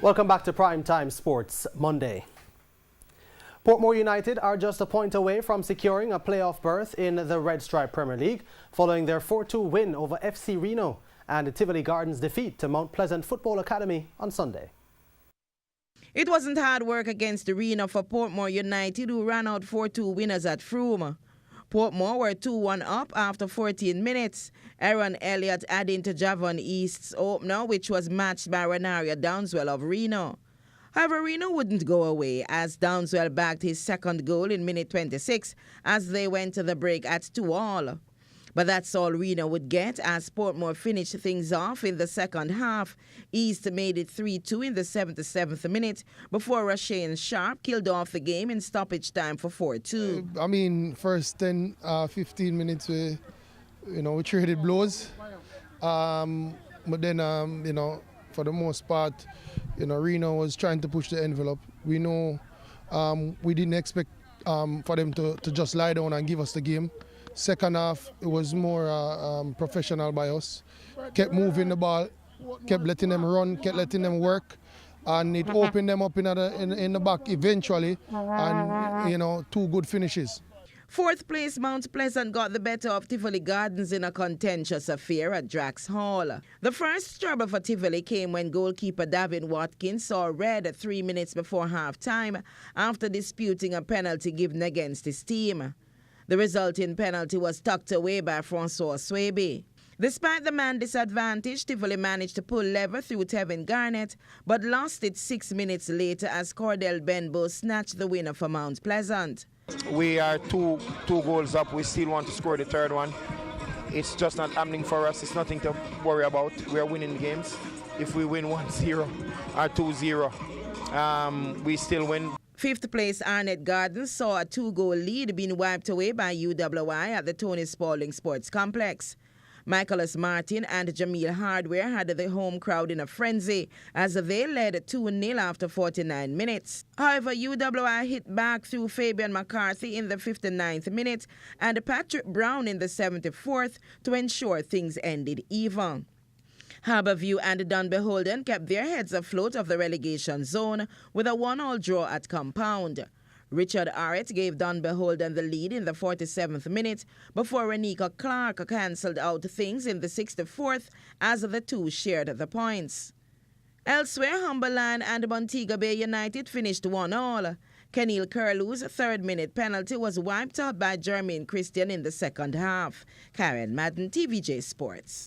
Welcome back to Primetime Sports Monday. Portmore United are just a point away from securing a playoff berth in the Red Stripe Premier League following their 4-2 win over FC Reno and Tivoli Gardens' defeat to Mount Pleasant Football Academy on Sunday. It wasn't hard work against the Reno for Portmore United, who ran out 4-2 winners at Frome. Portmore were 2-1 up after 14 minutes. Aaron Elliott adding to Javon East's opener, which was matched by Renaria Downswell of Reno. However, Reno wouldn't go away as Downswell bagged his second goal in minute 26 as they went to the break at 2-2. But that's all Reno would get as Portmore finished things off in the second half. East made it 3-2 in the 77th minute before Rashane Sharp killed off the game in stoppage time for 4-2. First 10, 15 minutes, we traded blows. But then, for the most part, Reno was trying to push the envelope. We know we didn't expect for them to just lie down and give us the game. Second half, it was more professional by us. Kept moving the ball, kept letting them run, kept letting them work, and it opened them up in the back eventually, and, 2 good finishes. Fourth place Mount Pleasant got the better of Tivoli Gardens in a contentious affair at Drax Hall. The first trouble for Tivoli came when goalkeeper Davin Watkins saw red 3 minutes before half-time after disputing a penalty given against his team. The resulting penalty was tucked away by Francois Swebe. Despite the man disadvantage, Tivoli managed to pull level through Tevin Garnett, but lost it 6 minutes later as Cordell Benbow snatched the winner for Mount Pleasant. We are two goals up. We still want to score the third one. It's just not happening for us. It's nothing to worry about. We are winning games. If we win 1-0 or 2-0, we still win. Fifth place Arnett Gardens saw a 2-goal lead being wiped away by UWI at the Tony Spalding Sports Complex. Michaelis Martin and Jameel Hardware had the home crowd in a frenzy as they led 2-0 after 49 minutes. However, UWI hit back through Fabian McCarthy in the 59th minute and Patrick Brown in the 74th to ensure things ended even. Harborview and Dunbeholden kept their heads afloat of the relegation zone with a 1-1 draw at Compound. Richard Arrett gave Dunbeholden the lead in the 47th minute before Renika Clark cancelled out things in the 64th as the two shared the points. Elsewhere, Humberland and Montego Bay United finished 1-1. Kenil Curlew's third-minute penalty was wiped out by Jermaine Christian in the second half. Karen Madden, TVJ Sports.